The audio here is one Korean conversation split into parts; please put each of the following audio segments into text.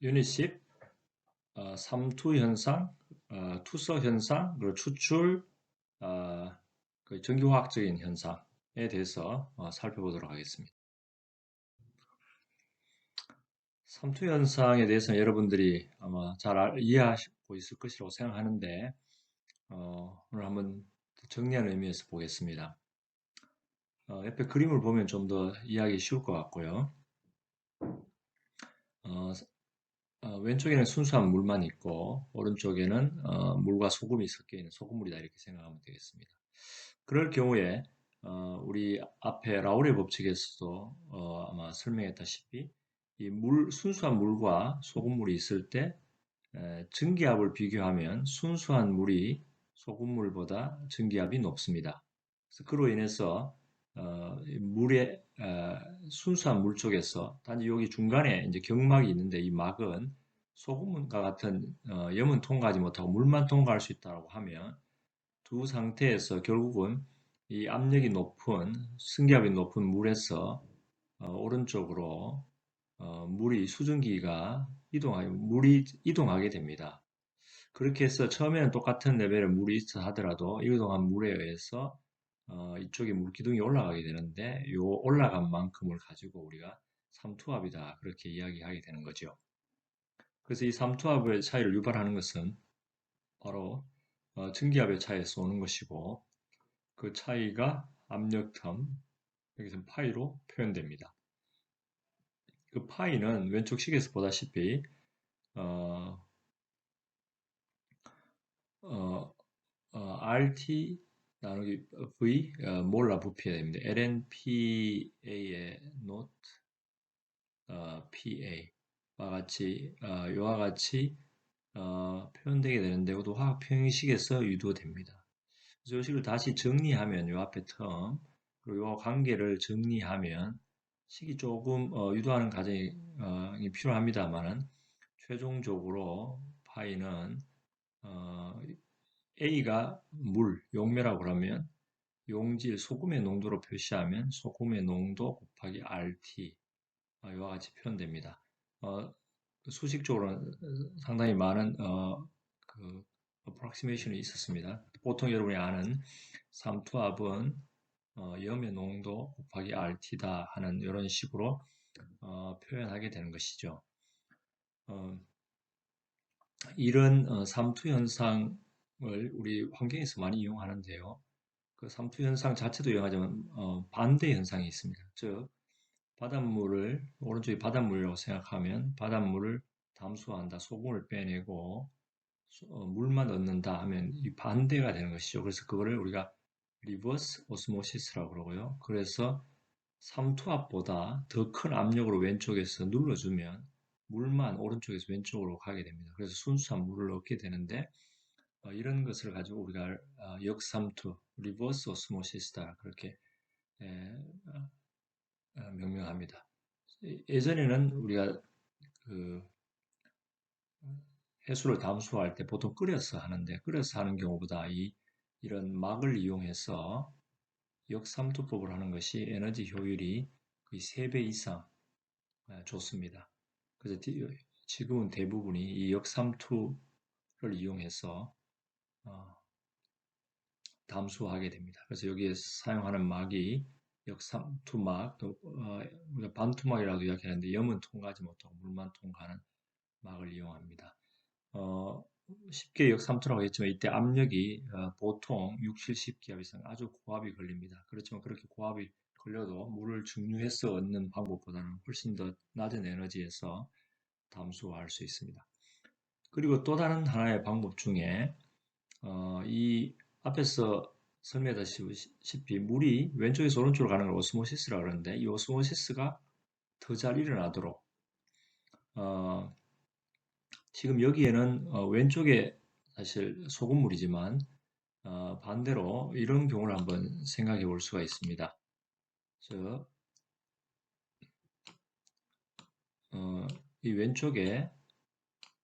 유닛 10 삼투 현상, 투서 현상, 그리고 추출, 그 전기화학적인 현상에 대해서 살펴보도록 하겠습니다. 삼투 현상에 대해서는 여러분들이 아마 잘 이해하고 있을 것이라고 생각하는데 오늘 한번 정리하는 의미에서 보겠습니다. 옆에 그림을 보면 좀 더 이해하기 쉬울 것 같고요. 어, 왼쪽에는 순수한 물만 있고 오른쪽에는 물과 소금이 섞여 있는 소금물이다 이렇게 생각하면 되겠습니다. 그럴 경우에 우리 앞에 라우레 법칙에서도 아마 설명했다시피 이 순수한 물과 소금물이 있을 때 증기압을 비교하면 순수한 물이 소금물보다 증기압이 높습니다. 그래서 그로 인해서 물의 순수한 물 쪽에서 단지 여기 중간에 이제 경막이 있는데 이 막은 소금과 같은 염은 통과하지 못하고 물만 통과할 수 있다고 하면 두 상태에서 결국은 이 압력이 높은 승기압이 높은 물에서 오른쪽으로 물이 수증기가 물이 이동하게 됩니다. 그렇게 해서 처음에는 똑같은 레벨의 물이 있어 하더라도 이동한 물에 의해서 이쪽에 물기둥이 올라가게 되는데 이 올라간 만큼을 가지고 우리가 삼투압이다 그렇게 이야기하게 되는 거죠. 그래서 이 삼투압의 차이를 유발하는 것은 바로 증기압의 차이에서 오는 것이고 그 차이가 압력텀 여기서 파이로 표현됩니다. 그 파이는 왼쪽 식에서 보다시피 어, 어, RT 나누기 V 몰라 부피가 됩니다. LNPA의 not PA와 같이 이와 같이 표현되게 되는데 이것도 화학 표현식에서 유도됩니다. 그래서 이 식을 다시 정리하면 이 앞에 텀 그리고 이 관계를 정리하면 식이 조금 유도하는 과정이 필요합니다만은 최종적으로 파이는 A가 물, 용매라고 그러면 용질, 소금의 농도로 표시하면 소금의 농도 곱하기 RT 이와 같이 표현됩니다. 수식적으로는 상당히 많은 그 approximation이 있었습니다. 보통 여러분이 아는 삼투압은 염의 농도 곱하기 RT다 하는 이런 식으로 표현하게 되는 것이죠. 이런 삼투 현상을 우리 환경에서 많이 이용하는데요. 그 삼투 현상 자체도 이용하지만 반대 현상이 있습니다. 즉 바닷물을 오른쪽이 바닷물이라고 생각하면 바닷물을 담수한다, 소금을 빼내고 물만 넣는다 하면 이 반대가 되는 것이죠. 그래서 그거를 우리가 리버스 오스모시스라고 그러고요. 그래서 삼투압보다 더 큰 압력으로 왼쪽에서 눌러주면 물만 오른쪽에서 왼쪽으로 가게 됩니다. 그래서 순수한 물을 얻게 되는데 이런 것을 가지고 우리가 역삼투, 리버스 오스모시스다 그렇게 명명합니다. 예전에는 우리가 그 해수를 담수할 때 보통 끓여서 하는데 끓여서 하는 경우보다 이런 막을 이용해서 역삼투법을 하는 것이 에너지 효율이 거의 3배 이상 좋습니다. 그래서 지금은 대부분이 이 역삼투를 이용해서 담수하게 됩니다. 그래서 여기에 사용하는 막이 역삼투막, 또 우리가 반투막이라고 이야기하는데 염은 통과하지 못하고 물만 통과하는 막을 이용합니다. 쉽게 역삼투라고 했지만 이때 압력이 보통 6, 70기압 이상 아주 고압이 걸립니다. 그렇지만 그렇게 고압이 걸려도 물을 증류해서 얻는 방법보다는 훨씬 더 낮은 에너지에서 담수할 수 있습니다. 그리고 또 다른 하나의 방법 중에 이 앞에서 설명했다시피 물이 왼쪽에서 오른쪽으로 가는 걸 오스모시스라고 하는데 이 오스모시스가 더 잘 일어나도록 지금 여기에는 왼쪽에 사실 소금물이지만 반대로 이런 경우를 한번 생각해 볼 수가 있습니다. 이 왼쪽에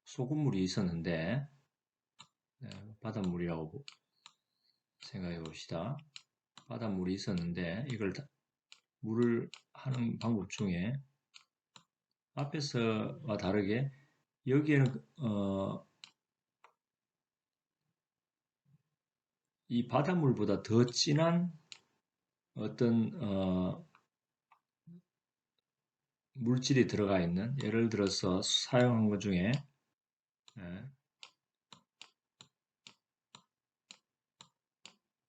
소금물이 있었는데 바닷물이라고 생각해 봅시다. 바닷물이 있었는데 이걸 물을 하는 방법 중에 앞에서와 다르게 여기에는 이 바닷물보다 더 진한 어떤 물질이 들어가 있는, 예를 들어서 사용한 것 중에 예,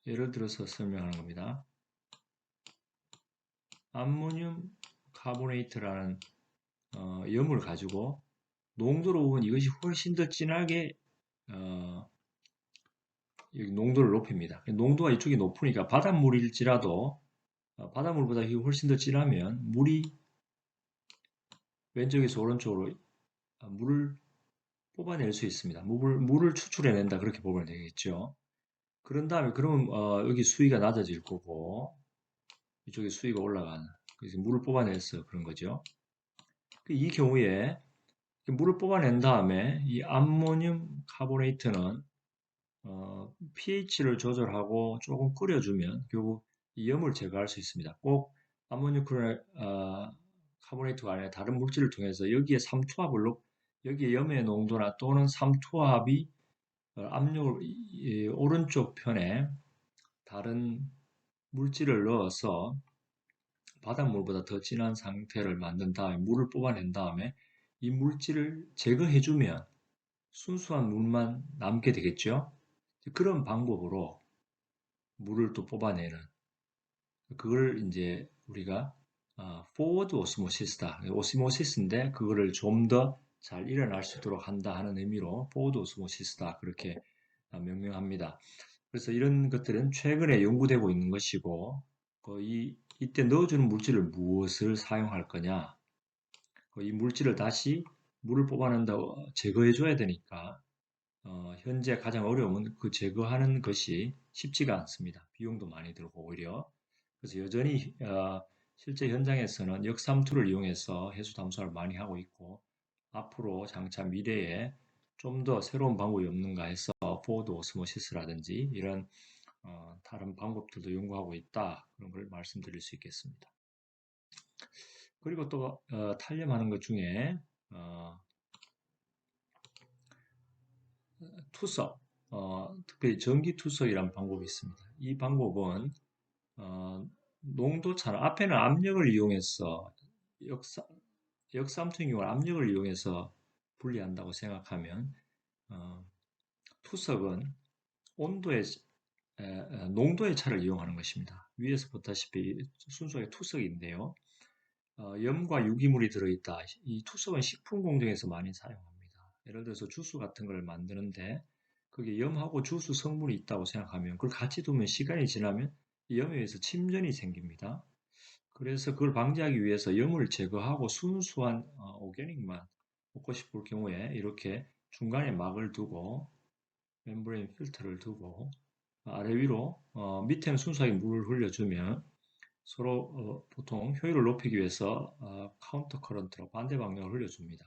예를 들어서 설명하는 겁니다. 암모늄 카보네이트라는 염을 가지고 농도로 보면 이것이 훨씬 더 진하게 어, 여기 농도를 높입니다. 농도가 이쪽이 높으니까 바닷물일지라도 바닷물보다 이게 훨씬 더 진하면 물이 왼쪽에서 오른쪽으로 물을 뽑아낼 수 있습니다. 물을 추출해낸다 그렇게 보면 되겠죠. 그런 다음에 그러면 여기 수위가 낮아질 거고 이쪽에 수위가 올라가는 그래서 물을 뽑아내서 그런 거죠. 이 경우에 물을 뽑아낸 다음에 이 암모늄 카보네이트는 pH를 조절하고 조금 끓여주면 결국 이 염을 제거할 수 있습니다. 꼭 암모늄 카보네이트가 아니라 다른 물질을 통해서 여기에 삼투압을 여기에 염의 농도나 또는 삼투압이 압력을 오른쪽 편에 다른 물질을 넣어서 바닷물보다 더 진한 상태를 만든 다음에 물을 뽑아낸 다음에 이 물질을 제거해주면 순수한 물만 남게 되겠죠. 그런 방법으로 물을 또 뽑아내는 그걸 이제 우리가 forward osmosis다. 오스모시스인데 그거를 좀 더 잘 일어날 수 있도록 한다 하는 의미로 forward osmosis다. 그렇게 명명합니다. 그래서 이런 것들은 최근에 연구되고 있는 것이고 이때 넣어주는 물질을 무엇을 사용할 거냐 이 물질을 다시 물을 뽑아낸다고 제거해 줘야 되니까 현재 가장 어려움은 그 제거하는 것이 쉽지가 않습니다. 비용도 많이 들고 오히려. 그래서 여전히 실제 현장에서는 역삼투를 이용해서 해수 담수화를 많이 하고 있고 앞으로 장차 미래에 좀 더 새로운 방법이 없는가 해서 포워드 오스모시스라든지 이런 다른 방법들도 연구하고 있다. 그런 걸 말씀드릴 수 있겠습니다. 그리고 또 탄염하는 것 중에 어, 투석, 특별히 전기투석이라는 방법이 있습니다. 이 방법은 농도차는 앞에는 압력을 이용해서 역삼, 역삼투인 경우 압력을 이용해서 분리한다고 생각하면 어, 투석은 온도의 농도의 차를 이용하는 것입니다. 위에서 보다시피 순수하게 투석인데요. 염과 유기물이 들어있다. 이 투석은 식품 공정에서 많이 사용합니다. 예를 들어서 주스 같은 걸 만드는데 그게 염하고 주스 성분이 있다고 생각하면 그걸 같이 두면 시간이 지나면 이 염에 의해서 침전이 생깁니다. 그래서 그걸 방지하기 위해서 염을 제거하고 순수한 오게닉만 먹고 싶을 경우에 이렇게 중간에 막을 두고 멤브레인 필터를 두고 아래 위로 밑에는 순수하게 물을 흘려주면 서로 보통 효율을 높이기 위해서 카운터 커런트로 반대 방향을 흘려줍니다.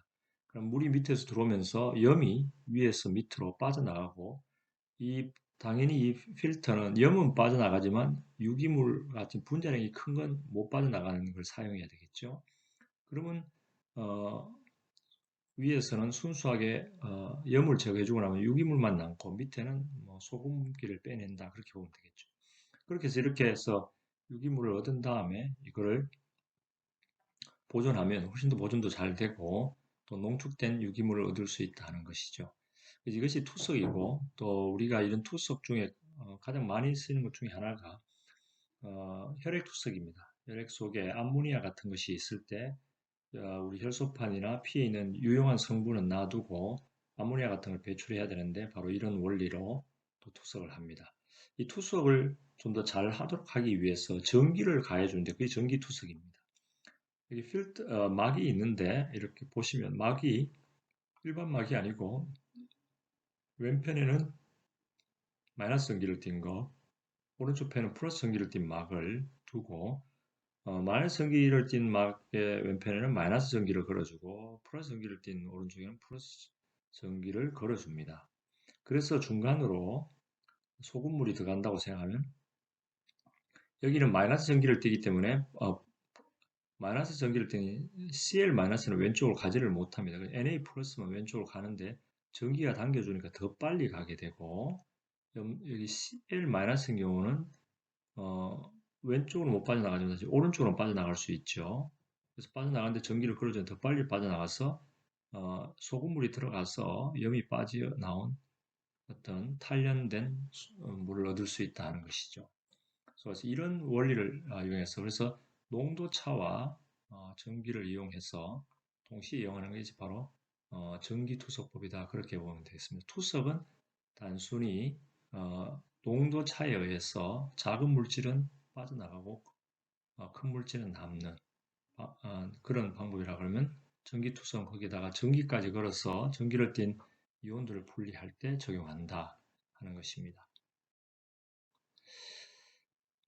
그럼 물이 밑에서 들어오면서 염이 위에서 밑으로 빠져나가고 당연히 이 필터는 염은 빠져나가지만 유기물 같은 분자량이 큰 건 못 빠져나가는 걸 사용해야 되겠죠. 그러면 어, 위에서는 순수하게 염을 제거해주고 나면 유기물만 남고 밑에는 뭐 소금기를 빼낸다 그렇게 보면 되겠죠. 그렇게 해서 이렇게 해서 유기물을 얻은 다음에 이거를 보존하면 훨씬 더 보존도 잘 되고 또 농축된 유기물을 얻을 수 있다는 것이죠. 이것이 투석이고 또 우리가 이런 투석 중에 가장 많이 쓰는 것 중에 하나가 혈액 투석입니다. 혈액 속에 암모니아 같은 것이 있을 때 우리 혈소판이나 피에 있는 유용한 성분은 놔두고 암모니아 같은 걸 배출해야 되는데 바로 이런 원리로 또 투석을 합니다. 이 투석을 좀 더 잘 하도록 하기 위해서 전기를 가해주는데 그게 전기 투석입니다. 여기 막이 있는데 이렇게 보시면 막이 일반 막이 아니고 왼편에는 마이너스 전기를 띤 거, 오른쪽 편은 플러스 전기를 띤 막을 두고 마이너스 전기를 띤 막의 왼편에는 마이너스 전기를 걸어주고 플러스 전기를 띤 오른쪽에는 플러스 전기를 걸어줍니다. 그래서 중간으로 소금물이 들어간다고 생각하면 여기는 마이너스 전기를 띠기 때문에 마이너스 전기를 띠니 Cl-는 왼쪽으로 가지를 못합니다. Na 플러스만 왼쪽으로 가는데 전기가 당겨주니까 더 빨리 가게 되고 여기 Cl- 같은 경우는 왼쪽으로 못 빠져나가지만 사실 오른쪽으로 빠져나갈 수 있죠. 그래서 빠져나가는데 전기를 끌어주면 더 빨리 빠져나가서 소금물이 들어가서 염이 빠져나온 어떤 단련된 물을 얻을 수 있다는 것이죠. 그래서 이런 원리를 이용해서 그래서 농도차와 전기를 이용해서 동시에 이용하는 것이 바로 전기투석법이다. 그렇게 보면 되겠습니다. 투석은 단순히 농도 차에 의해서 작은 물질은 빠져나가고 큰 물질은 남는 그런 방법이라 그러면 전기투석은 거기다가 전기까지 걸어서 전기를 띤 이온들을 분리할 때 적용한다 하는 것입니다.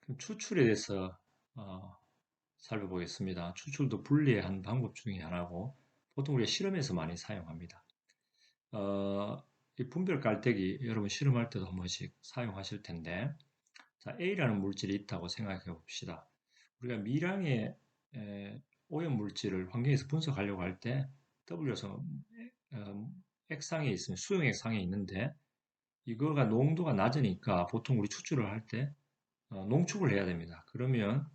그럼 추출에 대해서 어, 살펴보겠습니다. 추출도 분리한 방법 중에 하나고 보통 우리가 실험에서 많이 사용합니다. 이 분별 깔때기 여러분 실험할 때도 한 번씩 사용하실 텐데 자, A라는 물질이 있다고 생각해 봅시다. 우리가 미량의 오염 물질을 환경에서 분석하려고 할 때 W에서 액상에 있으면 수용 액상에 있는데 이거가 농도가 낮으니까 보통 우리 추출을 할 때 농축을 해야 됩니다. 그러면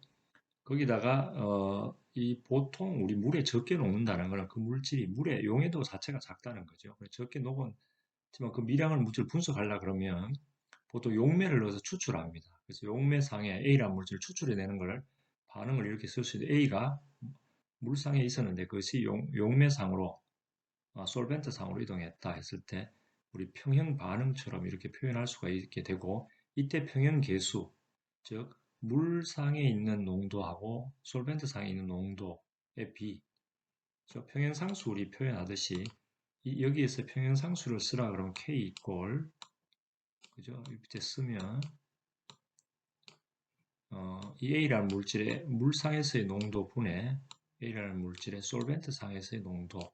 거기다가 이 보통 우리 물에 적게 녹는다는 거는 그 물질이 물의 용해도 자체가 작다는 거죠. 적게 녹았지만 그 미량을 물질 분석하려 그러면 보통 용매를 넣어서 추출합니다. 그래서 용매상에 A라는 물질을 추출해내는 걸 반응을 이렇게 쓸 수 있는데 A가 물상에 있었는데 그것이 용매상으로 솔벤트상으로 이동했다 했을 때 우리 평형 반응처럼 이렇게 표현할 수가 있게 되고 이때 평형 계수 즉 물상에 있는 농도하고 솔벤트상에 있는 농도의 비, 저 평행상수 우리 표현하듯이 여기에서 평행상수를 쓰라 그러면 K 이꼴 그죠? 밑에 쓰면 이 A라는 물질의 물상에서의 농도 분의 A라는 물질의 솔벤트상에서의 농도가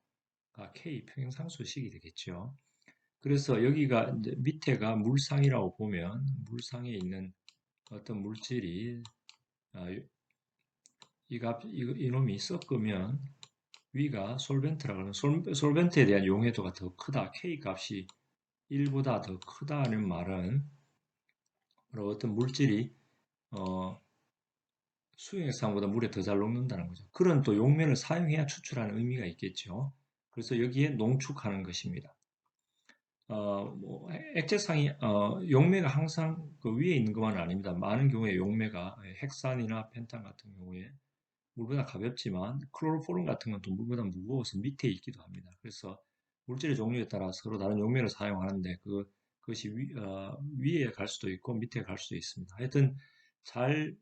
K 평행상수식이 되겠죠. 그래서 여기가 이제 밑에가 물상이라고 보면 물상에 있는 어떤 물질이 이놈이 섞으면 위가 솔벤트라고 하는 솔벤트에 대한 용해도가 더 크다. K 값이 1보다 더 크다는 말은 바로 어떤 물질이 수용액상보다 물에 더 잘 녹는다는 거죠. 그런 또 용매를 사용해야 추출하는 의미가 있겠죠. 그래서 여기에 농축하는 것입니다. 뭐 액체상이 용매가 항상 그 위에 있는 것만은 아닙니다. 많은 경우에 용매가 핵산이나 펜탄 같은 경우에 물보다 가볍지만 클로로포름 같은 건 또 물보다 무거워서 밑에 있기도 합니다. 그래서 물질의 종류에 따라 서로 다른 용매를 사용하는데 그것이 위에 갈 수도 있고 밑에 갈 수도 있습니다. 하여튼 잘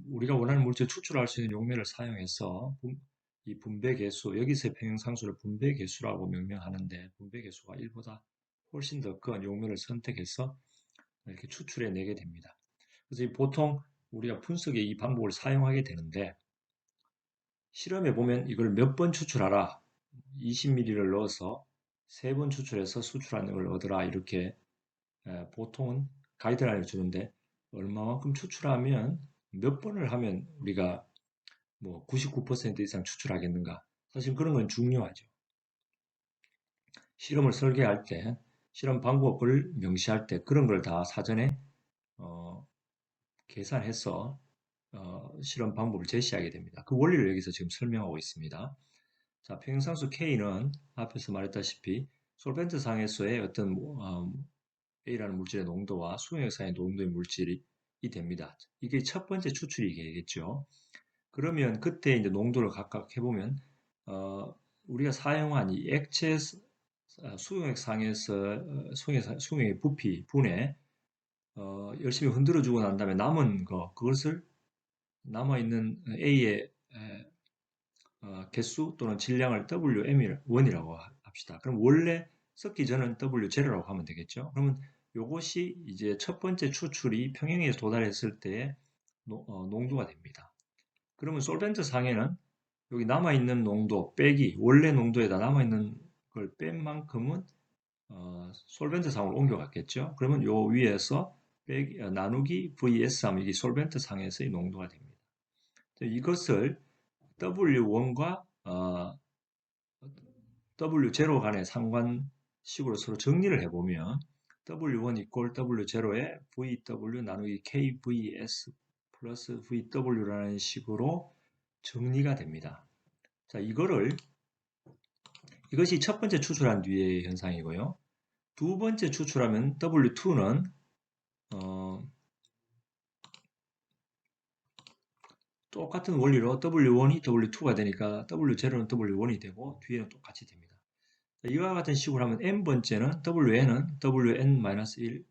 우리가 원하는 물질 추출할 수 있는 용매를 사용해서 이 분배 계수, 여기서의 평형상수를 분배 계수라고 명명하는데 분배 계수가 1보다 훨씬 더 큰 용매를 선택해서 이렇게 추출해 내게 됩니다. 그래서 보통 우리가 분석에 이 방법을 사용하게 되는데 실험해 보면 이걸 몇 번 추출하라 20ml를 넣어서 3번 추출해서 수출하는 걸 얻으라 이렇게 보통은 가이드라인을 주는데 얼마만큼 추출하면 몇 번을 하면 우리가 뭐 99% 이상 추출하겠는가 사실 그런 건 중요하죠. 실험을 설계할 때 실험 방법을 명시할 때 그런 걸 다 사전에 계산해서 실험 방법을 제시하게 됩니다. 그 원리를 여기서 지금 설명하고 있습니다. 자, 평행상수 K는 앞에서 말했다시피 솔벤트 상에서의 어떤 A라는 물질의 농도와 수용액상의 농도의 물질이 됩니다. 이게 첫 번째 추출이 되겠죠. 그러면 그때 이제 농도를 각각 해보면 우리가 사용한 이 액체 수용액상에서 수용액 부피 분해 열심히 흔들어주고 난 다음에 남은 그것을 남아있는 A의 개수 또는 질량을 WM1이라고 합시다. 그럼 원래 섞기 전은 W0라고 하면 되겠죠. 그러면 이것이 이제 첫 번째 추출이 평형에 도달했을 때의 농도가 됩니다. 그러면 솔벤트 상에는 여기 남아있는 농도 빼기 원래 농도에다 남아있는 걸 뺀 만큼은 솔벤트 상으로 옮겨갔겠죠. 그러면 요 위에서 나누기 VS 하면 이게 솔벤트 상에서의 농도가 됩니다. 이것을 W1과 W0 간의 상관식으로 서로 정리를 해보면 W1 이퀄 W0에 VW 나누기 KVS 플러스 VW라는 식으로 정리가 됩니다. 자, 이것이 첫 번째 추출한 뒤의 현상이고요. 두 번째 추출하면 W2는 똑같은 원리로 W1이 W2가 되니까 W0는 W1이 되고 뒤에는 똑같이 됩니다. 이와 같은 식으로 하면 n번째는 Wn은 Wn-1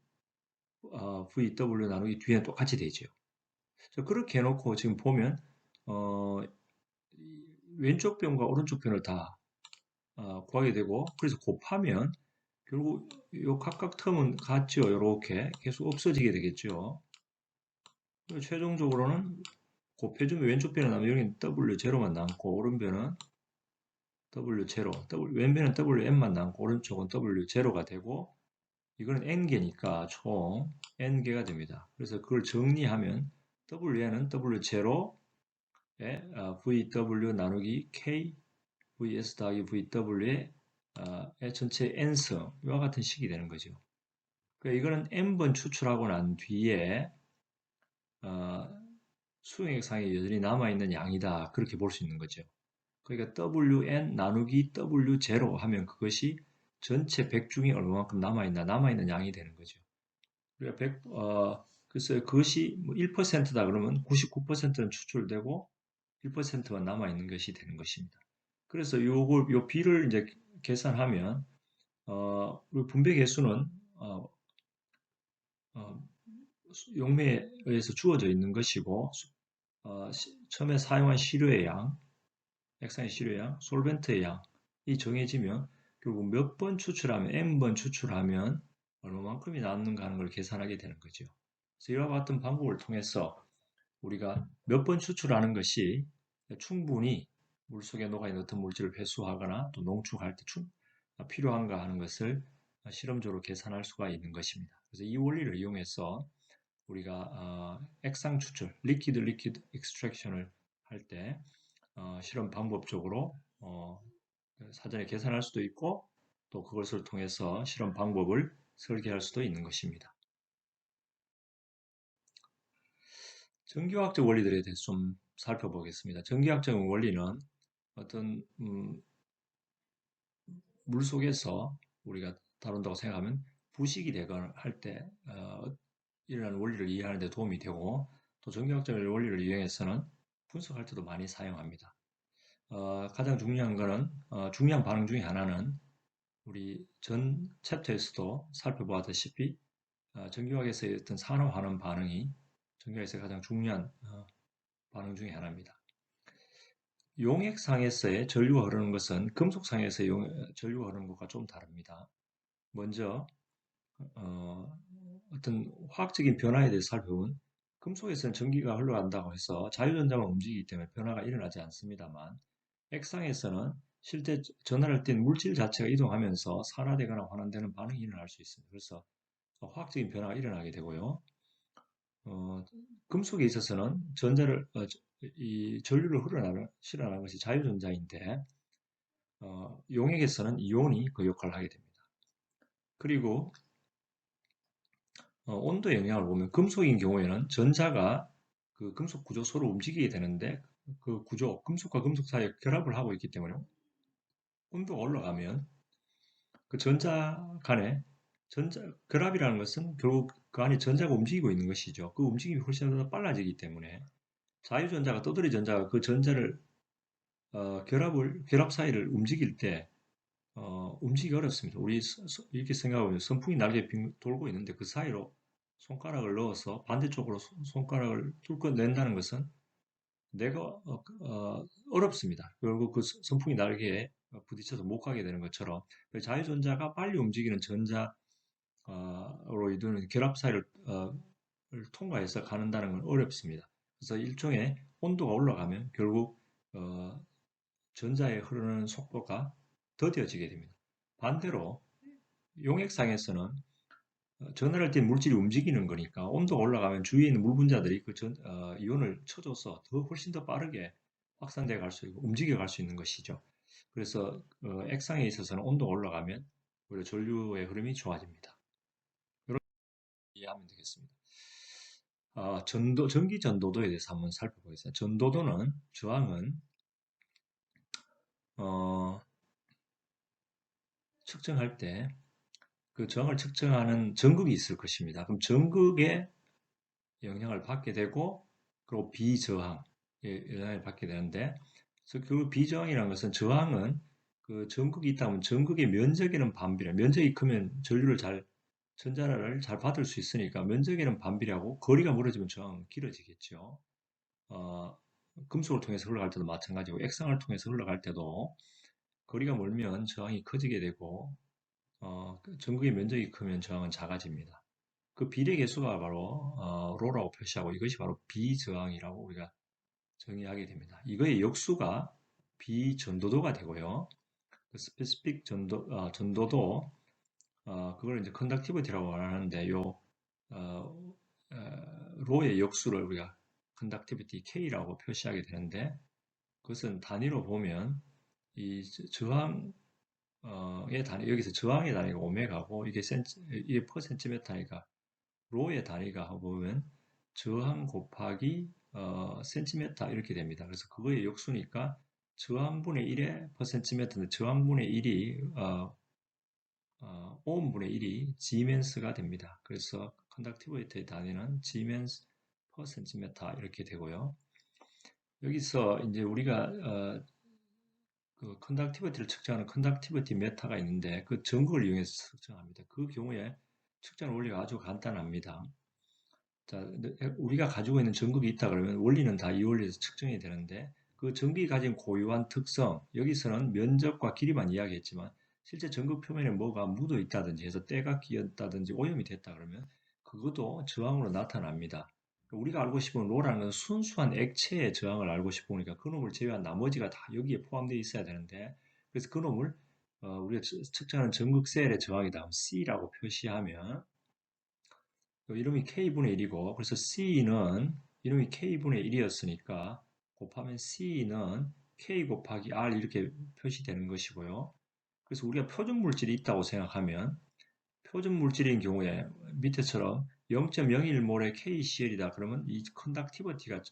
VW 나누기 뒤에는 똑같이 되죠. 그렇게 해놓고 지금 보면 왼쪽 변과 오른쪽 변을 다 구하게 되고 그래서 곱하면 결국 요 각각 텀은 같죠. 이렇게 계속 없어지게 되겠죠. 최종적으로는 곱해주면 왼쪽 변은 남으면 여기는 W0만 남고 오른변은 W0, 왼변은 WN만 남고 오른쪽은 W0가 되고 이거는 n개니까 총 n개가 됩니다. 그래서 그걸 정리하면 Wn은 W0에 VW 나누기 K VS 더하기 VW의 전체 n승 이와 같은 식이 되는 거죠. 그러니까 이거는 n번 추출하고 난 뒤에 수용액상에 여전히 남아있는 양이다. 그렇게 볼 수 있는 거죠. 그러니까 WN 나누기 W0 하면 그것이 전체 100 중에 얼마만큼 남아있나, 남아있는 양이 되는 거죠. 그러니까 글쎄요, 그것이 뭐 1%다 그러면 99%는 추출되고 1%만 남아있는 것이 되는 것입니다. 그래서 요 비를 이제 계산하면, 우리 분배 개수는, 용매에 의해서 주어져 있는 것이고, 처음에 사용한 시료의 양, 액상의 시료의 양, 솔벤트의 양이 정해지면 결국 몇 번 추출하면, n번 추출하면 얼마만큼이 남는가 하는 걸 계산하게 되는 거죠. 그래서 이와 같은 방법을 통해서 우리가 몇 번 추출하는 것이 충분히 물속에 녹아있는 어떤 물질을 회수하거나 또 농축할 때 필요한가 하는 것을 실험적으로 계산할 수가 있는 것입니다. 그래서 이 원리를 이용해서 우리가 액상 추출, 리퀴드 익스트랙션을 할 때 실험 방법적으로 사전에 계산할 수도 있고 또 그것을 통해서 실험 방법을 설계할 수도 있는 것입니다. 전기화학적 원리들에 대해서 좀 살펴보겠습니다. 전기화학적 원리는 어떤 물 속에서 우리가 다룬다고 생각하면 부식이 되거나 할 때 일어나는 원리를 이해하는 데 도움이 되고 또 전기화학적 원리를 이용해서는 분석할 때도 많이 사용합니다. 가장 중요한 거는 중요한 반응 중에 하나는 우리 전 챕터에서도 살펴보았다시피 전기화학에서의 어떤 산화환원 반응이 전기화학에서 가장 중요한 반응 중에 하나입니다. 용액상에서의 전류가 흐르는 것은 금속상에서의 전류가 흐르는 것과 좀 다릅니다. 먼저 어떤 화학적인 변화에 대해서 살펴보면 금속에서는 전기가 흘러간다고 해서 자유전자만 움직이기 때문에 변화가 일어나지 않습니다만 액상에서는 실제 전하를 띤 물질 자체가 이동하면서 산화되거나 환원되는 반응이 일어날 수 있습니다. 그래서 화학적인 변화가 일어나게 되고요. 금속에 있어서는 이 전류를 실어나는 것이 자유전자인데 용액에서는 이온이 그 역할을 하게 됩니다. 그리고 온도의 영향을 보면 금속인 경우에는 전자가 그 금속 구조 서로 움직이게 되는데 그 구조, 금속과 금속 사이에 결합을 하고 있기 때문에 온도가 올라가면 그 전자 간에 결합이라는 것은 결국 그 안에 전자가 움직이고 있는 것이죠. 그 움직임이 훨씬 더 빨라지기 때문에 자유전자가 떠돌이 전자가 그 전자를 결합 사이를 움직일 때 움직이기 어렵습니다. 우리 이렇게 생각하면 선풍기 날개 돌고 있는데 그 사이로 손가락을 넣어서 반대쪽으로 손가락을 뚫어낸다는 것은 내가 어렵습니다. 결국 그 선풍기 날개에 부딪혀서 못 가게 되는 것처럼 자유전자가 빨리 움직이는 전자로 이루는 결합 사이를 통과해서 가는다는 건 어렵습니다. 그래서 일종의 온도가 올라가면 결국 전자에 흐르는 속도가 더뎌지게 됩니다. 반대로 용액상에서는 전하를 띤 물질이 움직이는 거니까 온도가 올라가면 주위에 있는 물 분자들이 이온을 쳐줘서 훨씬 더 빠르게 확산돼 갈 수 있고 움직여 갈 수 있는 것이죠. 그래서 액상에 있어서는 온도가 올라가면 오히려 전류의 흐름이 좋아집니다. 이렇게 이해하면 되겠습니다. 전기 전도도에 대해서 한번 살펴보겠습니다. 전도도는 저항은 어, 측정할 때 그 저항을 측정하는 전극이 있을 것입니다. 그럼 전극에 영향을 받게 되고 그리고 비저항에 영향을 받게 되는데 그래서 그 비저항이라는 것은 저항은 그 전극이 있다면 전극의 면적에는 반비례. 면적이 크면 전자를 잘 받을 수 있으니까 면적에는 반비례하고 거리가 멀어지면 저항은 길어지겠죠. 어, 금속을 통해서 흘러갈 때도 마찬가지고 액상을 통해서 흘러갈 때도 거리가 멀면 저항이 커지게 되고 그 전극의 면적이 크면 저항은 작아집니다. 그 비례 계수가 바로 로라고 표시하고 이것이 바로 비저항이라고 우리가 정의하게 됩니다. 이거의 역수가 비전도도가 되고요. 그 스페시픽 전도도 그걸 이제 컨덕티비티라고 하는데 로의 역수를 우리가 컨덕티비티 K라고 표시하게 되는데 그것은 단위로 보면 이 저항 의 단위 여기서 저항의 단위가 오메가고 이게 퍼센티미터니까 로의 단위가 보면 저항 곱하기 센티미터 이렇게 됩니다. 그래서 그거의 역수니까 저항분의 1의 퍼센티미터인데 저항분의 1이 오음분의 1이 지멘스가 됩니다. 그래서 컨덕티비티의 단위는 지멘스 퍼 센티미터 이렇게 되고요. 여기서 이제 우리가 그 컨덕티비티를 측정하는 컨덕티비티 메타가 있는데 그 전극을 이용해서 측정합니다. 그 경우에 측정 원리가 아주 간단합니다. 자, 우리가 가지고 있는 전극이 있다 그러면 원리는 다 이 원리에서 측정이 되는데 그 전극이 가진 고유한 특성, 여기서는 면적과 길이만 이야기했지만 실제 전극 표면에 뭐가 묻어 있다든지 해서 때가 끼었다든지 오염이 됐다 그러면 그것도 저항으로 나타납니다. 우리가 알고 싶은 로라는 건 순수한 액체의 저항을 알고 싶으니까 그놈을 제외한 나머지가 다 여기에 포함되어 있어야 되는데 그래서 그놈을 우리가 측정하는 전극 셀의 저항이다. C라고 표시하면 이름이 K분의 1이고, 그래서 C는 이름이 K분의 1이었으니까, 곱하면 C는 K 곱하기 R 이렇게 표시되는 것이고요. 그래서 우리가 표준 물질이 있다고 생각하면, 표준 물질인 경우에 밑에처럼 0.01몰의 KCl이다. 그러면 이 컨덕티비티가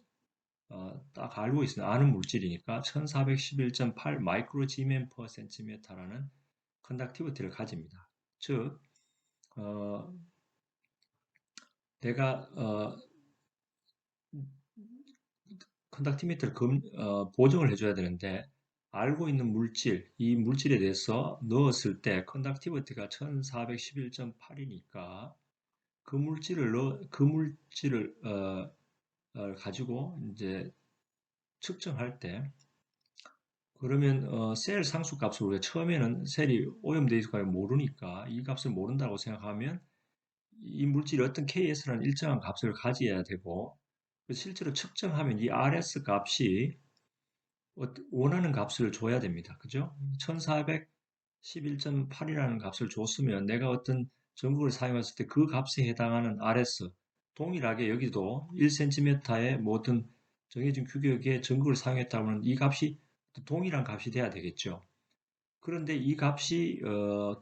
딱 알고 있으면 아는 물질이니까 1411.8 마이크로 지멘 퍼 센티미터라는 컨덕티비티를 가집니다. 즉, 어, 내가 컨덕티미터를 보정을 해줘야 되는데 알고 있는 물질, 이 물질에 대해서 넣었을 때 컨덕티비티가 1411.8이니까 그 물질을 가지고 이제 측정할 때 그러면 셀 상수 값을 우리가 처음에는 셀이 오염되어 있을까 모르니까 이 값을 모른다고 생각하면 이 물질이 어떤 Ks라는 일정한 값을 가져야 되고 실제로 측정하면 이 RS 값이 원하는 값을 줘야 됩니다. 그죠? 1411.8이라는 값을 줬으면 내가 어떤 전극을 사용했을 때 그 값에 해당하는 RS, 동일하게 여기도 1cm의 모든 정해진 규격의 전극을 사용했다면 이 값이 동일한 값이 돼야 되겠죠. 그런데 이 값이 그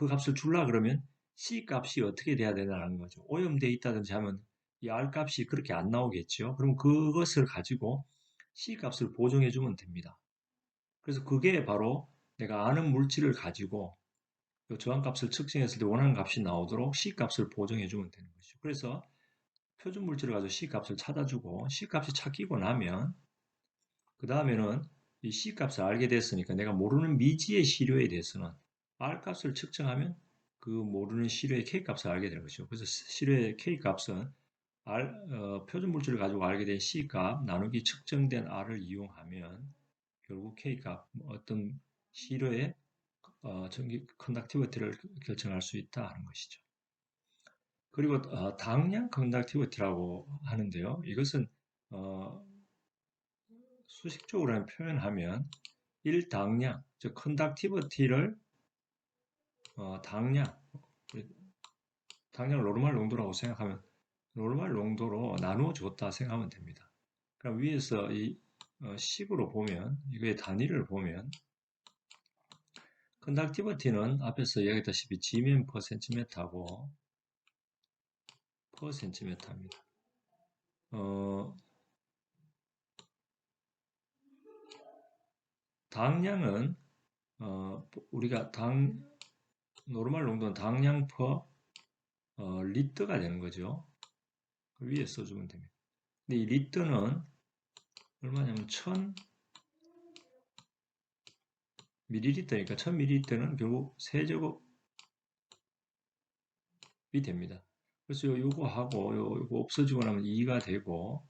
값을 줄라 그러면 C 값이 어떻게 돼야 되나라는 거죠. 오염되어 있다든지 하면 이 R 값이 그렇게 안 나오겠죠. 그럼 그것을 가지고 C 값을 보정해 주면 됩니다. 그래서 그게 바로 내가 아는 물질을 가지고 저항값을 측정했을 때 원하는 값이 나오도록 C 값을 보정해 주면 되는 것이죠. 그래서 표준 물질을 가지고 C 값을 찾아주고 C 값이 찾기고 나면 그 다음에는 이 C 값을 알게 됐으니까 내가 모르는 미지의 시료에 대해서는 R 값을 측정하면 그 모르는 시료의 K 값을 알게 되는 것이죠. 그래서 시료의 K 값은 표준 물질을 가지고 알게 된 C 값 나누기 측정된 R을 이용하면 결국 K 값 어떤 시료의 전기 컨덕티비티를 결정할 수 있다 하는 것이죠. 그리고 당량 컨덕티비티라고 하는데요. 이것은 어, 수식적으로 표현하면 1당량, 즉 컨덕티비티를 당량을 노르말 농도라고 생각하면 노르말 농도로 나누어 줬다 생각하면 됩니다. 그럼 위에서 이 식으로 보면, 이거의 단위를 보면, 컨덕티비티는 앞에서 이야기했다시피 G면 per cm하고 per cm입니다. 당량은 우리가 노르말 농도는 당량 per 리터가 되는 거죠. 그 위에 써주면 됩니다. 근데 이 리터는 얼마냐면 1000 ml니까 1000ml는 결국 세제곱이 됩니다. 그래서 요거하고 요거 없어지고 나면 2가 되고,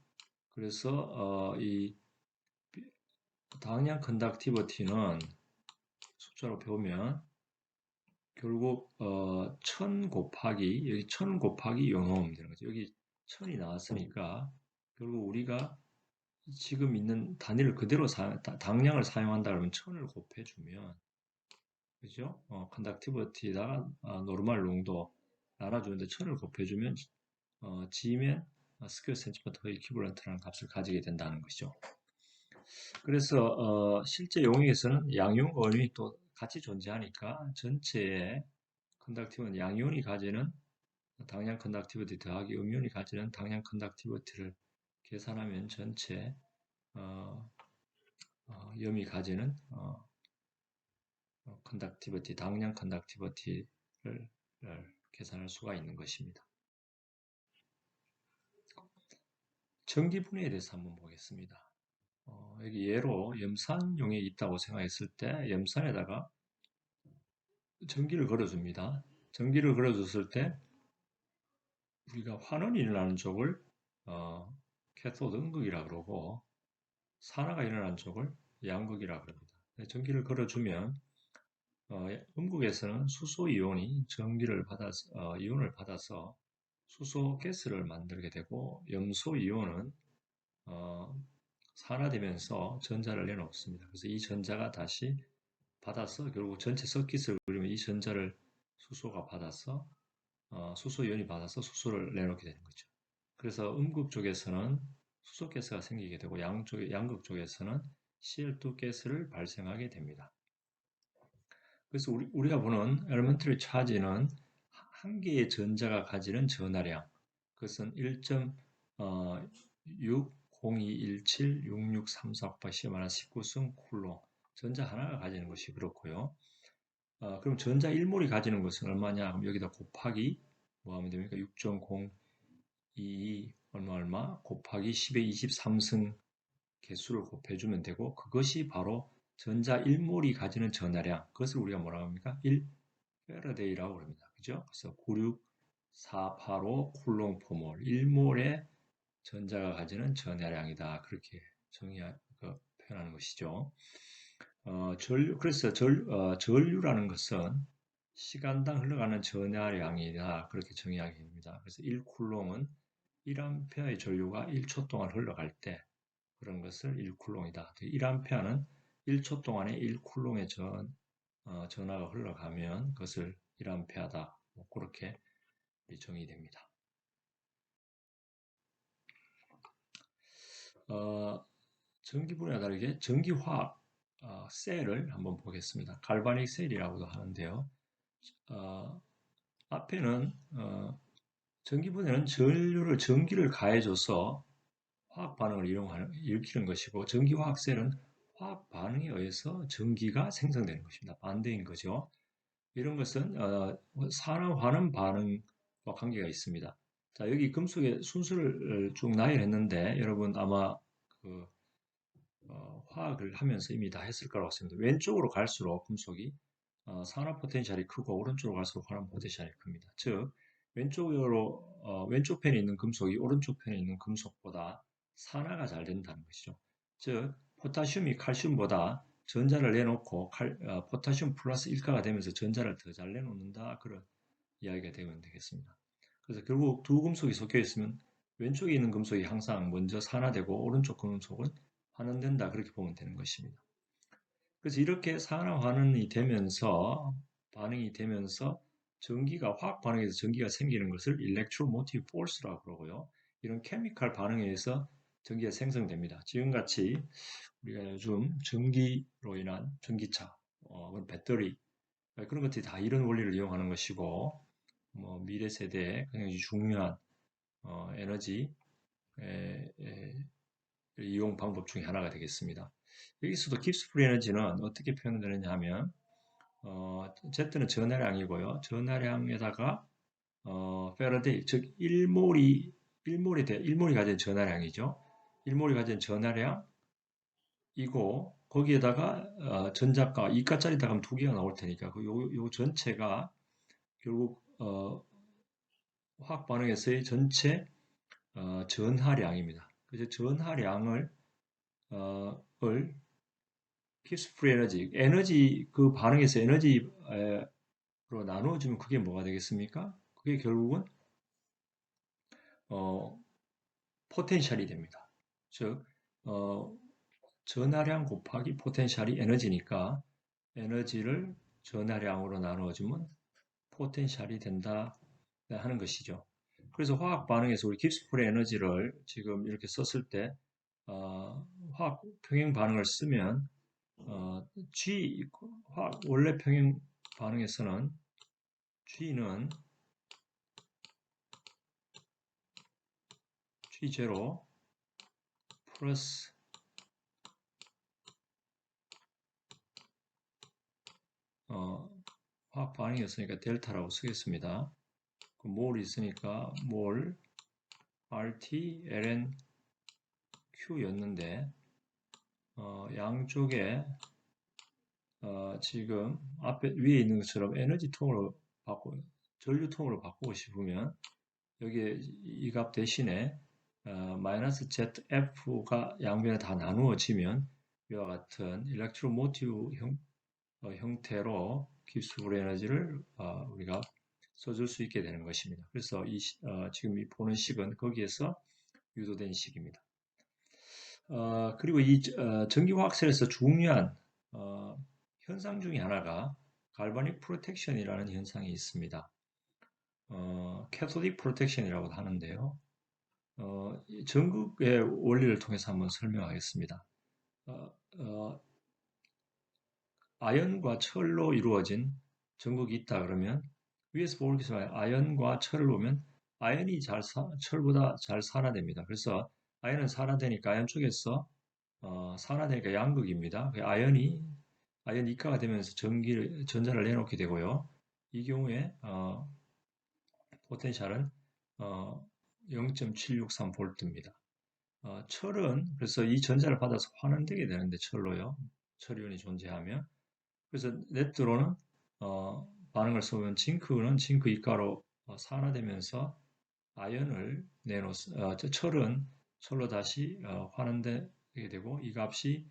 그래서 이 당량 컨덕티비티는 숫자로 배우면 결국 1000 곱하기 여기 1000 곱하기 요 넣으면 되는 거죠. 여기 1000이 나왔으니까 결국 우리가 지금 있는 단위를 그대로 당량을 사용한다 그러면 1000을 곱해주면, 그죠? 컨덕티비티에다가 노르말 농도 알아주는데 1000을 곱해주면 G면 스퀘어 센티미터 이퀴벌런트라는 값을 가지게 된다는 것이죠. 그래서 실제 용액에서는 양이온과 음이온이 또 같이 존재하니까 전체의 컨덕티브는 양이온이 가지는 당량 컨덕티비티 더하기 음이온이 가지는 당량 컨덕티비티를 계산하면 전체 염이 가지는 컨덕티비티, 당량 컨덕티비티를 계산할 수가 있는 것입니다. 전기 분해에 대해서 한번 보겠습니다. 여기 예로 염산용액이 있다고 생각했을 때 염산에다가 전기를 걸어줍니다. 전기를 걸어줬을 때 우리가 환원이 일어나는 쪽을 캐소드 음극이라 그러고 산화가 일어나는 쪽을 양극이라 그럽니다. 전기를 걸어주면 음극에서는 수소 이온이 전기를 받아서 이온을 받아서 수소 가스를 만들게 되고, 염소 이온은 산화되면서 전자를 내놓습니다. 그래서 이 전자가 다시 받아서 결국 전체 서킷을 그리면 이 전자를 수소가 받아서 수소 이온이 받아서 수소를 내놓게 되는 거죠. 그래서 음극 쪽에서는 수소 가스가 생기게 되고 양극 쪽에서는 Cl2 가스를 발생하게 됩니다. 그래서 우리가 보는 elementary charge는 한 개의 전자가 가지는 전하량, 그것은 1.602176634 19승 쿨롱, 전자 하나가 가지는 것이 그렇고요. 그럼 전자 1몰이 가지는 것은 얼마냐? 그럼 여기다 곱하기 뭐 하면 됩니까? 6.022 얼마 곱하기 10의 23승 개수를 곱해주면 되고, 그것이 바로 전자 1몰이 가지는 전하량, 그것을 우리가 뭐라고 합니까? 1페라데이라고 합니다. 그죠? 그래서 96485 쿨롱 포몰, 1몰의 전자가 가지는 전하량이다. 그렇게 표현하는 것이죠. 그래서 전류라는 것은 시간당 흘러가는 전하량이다. 그렇게 정의하게 됩니다. 그래서 1쿨롱은 1A의 전류가 1초 동안 흘러갈 때 그런 것을 1쿨롱이다. 1A는 1초 동안에 1쿨롱의 전하가 흘러가면 그것을 1A다. 뭐 그렇게 정의됩니다. 전기분해와 다르게 전기화학 셀을 한번 보겠습니다. 갈바닉 셀이라고도 하는데요. 앞에는 전기분해는 전기를 가해줘서 화학 반응을 일으키는 것이고, 전기화학 셀은 화학 반응에 의해서 전기가 생성되는 것입니다. 반대인 거죠. 이런 것은 산화환원 반응과 관계가 있습니다. 자, 여기 금속의 순서를 쭉 나열했는데 여러분 아마 그 화학을 하면서 이미 다 했을 거라고 생각합니다. 왼쪽으로 갈수록 금속이 산화 포텐셜이 크고 오른쪽으로 갈수록 환원 포텐셜이 큽니다. 즉 왼쪽 편에 있는 금속이 오른쪽 편에 있는 금속보다 산화가 잘 된다는 것이죠. 즉 포타슘이 칼슘보다 전자를 내놓고 포타슘 플러스 1가가 되면서 전자를 더 잘 내놓는다, 그런 이야기가 되면 되겠습니다. 그래서 결국 두 금속이 섞여 있으면 왼쪽에 있는 금속이 항상 먼저 산화되고 오른쪽 금속은 환원된다, 그렇게 보면 되는 것입니다. 그래서 이렇게 산화 반응이 되면서 전기가 화학 반응에서 전기가 생기는 것을 일렉트로모티브 포스라고 그러고요. 이런 케미칼 반응에 의해서 전기가 생성됩니다. 지금같이 우리가 요즘 전기로 인한 전기차, 배터리 그런 것들이 다 이런 원리를 이용하는 것이고 뭐 미래 세대의 굉장히 중요한 에너지 이용 방법 중에 하나가 되겠습니다. 여기서도 깁스 프리 에너지는 어떻게 표현되느냐 하면 Z는 전하량이고요. 전하량에다가 페러데이 즉 1몰이 가진 전하량이죠. 1몰이 가진 전하량이고 거기에다가 전자가 이가짜리 하면 두 개가 나올 테니까 요 전체가 결국 화학 반응에서의 전체 전하량입니다. 그래서 전하량을 깁스 프리 에너지 그 반응에서 에너지로 나누어주면 그게 뭐가 되겠습니까? 그게 결국은 포텐셜이 됩니다. 즉 전하량 곱하기 포텐셜이 에너지니까 에너지를 전하량으로 나누어주면 포텐셜이 된다 하는 것이죠. 그래서 화학 반응에서 우리 깁스 프리 에너지를 지금 이렇게 썼을 때 화학 평행 반응을 쓰면 G 화학 원래 평행 반응에서는 G는 G0 플러스 화학 반응이었으니까 델타라고 쓰겠습니다. 그 몰이 있으니까 몰 RT ln Q였는데 양쪽에 지금 앞에 위에 있는 것처럼 에너지 통으로 전류 통으로 바꾸고 싶으면 여기에 이 값 대신에 마이너스 ZF가 양변에 다 나누어지면 이와 같은 일렉트로모티브 형태로 깁스불 에너지를 우리가 써줄 수 있게 되는 것입니다. 그래서 지금 이 보는 식은 거기에서 유도된 식입니다. 그리고 이 전기화학설에서 중요한 현상 중에 하나가 갈바닉 프로텍션이라는 현상이 있습니다. 캐토딕 프로텍션이라고 하는데요. 전극의 원리를 통해서 한번 설명하겠습니다. 아연과 철로 이루어진 전극이 있다 그러면 위에서 보기처럼 아연과 철을 보면 아연이 철보다 잘 산화됩니다. 그래서 아연은 산화되니까 아연 쪽에서 산화되니까 양극입니다. 아연 이가가 되면서 전자를 내놓게 되고요. 이 경우에 포텐셜은 0.763V입니다. 철은 그래서 이 전자를 받아서 환원되게 되는데 철로요. 철이온이 존재하면 그래서 네트로는 반응을 쏘면 징크는 징크 이가로 산화되면서 아연을 철은 철로 다시 환원되게 되고 이 값이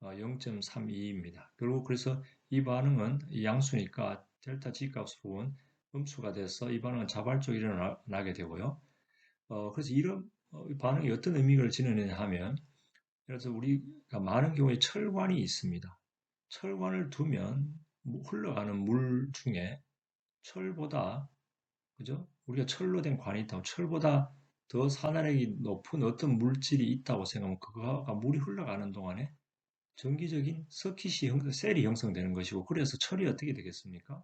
0.32입니다. 결국 그래서 이 반응은 이 양수니까 델타 G 값으로 보면 음수가 돼서 이 반응은 자발적으로 일어나게 되고요. 그래서 이런 반응이 어떤 의미를 지니느냐 하면 예를 들어서 우리가 많은 경우에 철관이 있습니다. 철관을 두면 흘러가는 물 중에 철보다 그죠? 우리가 철로 된 관이 있다면 철보다 더 산화력이 높은 어떤 물질이 있다고 생각하면 그거가 물이 흘러가는 동안에 정기적인 셀이 형성되는 것이고 그래서 철이 어떻게 되겠습니까?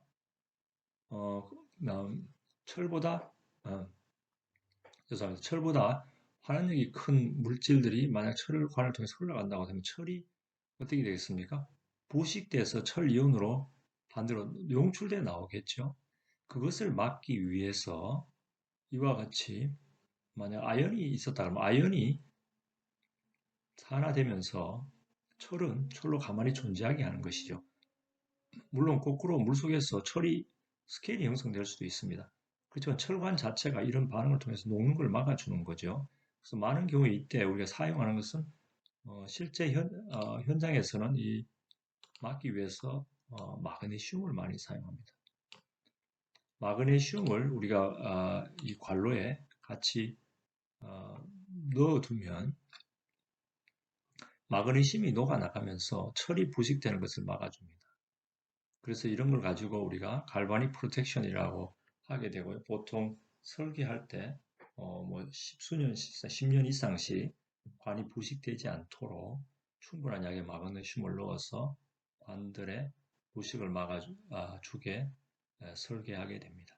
철보다 어, 죄송합니다. 철보다 환원력이 큰 물질들이 만약 철관을 통해서 흘러간다고 하면 철이 어떻게 되겠습니까? 부식돼서 철 이온으로 반대로 용출돼 나오겠죠. 그것을 막기 위해서 이와 같이 만약 아연이 있었다 그러면 아연이 산화되면서 철은 철로 가만히 존재하게 하는 것이죠. 물론 거꾸로 물속에서 철이 스케일이 형성될 수도 있습니다. 그렇지만 철관 자체가 이런 반응을 통해서 녹는 걸 막아주는 거죠. 그래서 많은 경우에 이때 우리가 사용하는 것은 실제 현장에서는 이 막기 위해서 마그네슘을 많이 사용합니다. 마그네슘을 우리가 이 관로에 같이 넣어두면 마그네슘이 녹아나가면서 철이 부식되는 것을 막아줍니다. 그래서 이런 걸 가지고 우리가 갈바닉 프로텍션이라고 하게 되고요. 보통 설계할 때 뭐 10년 이상씩 관이 부식되지 않도록 충분한 양의 마그네슘을 넣어서 관들의 부식을 막아주게 설계하게 됩니다.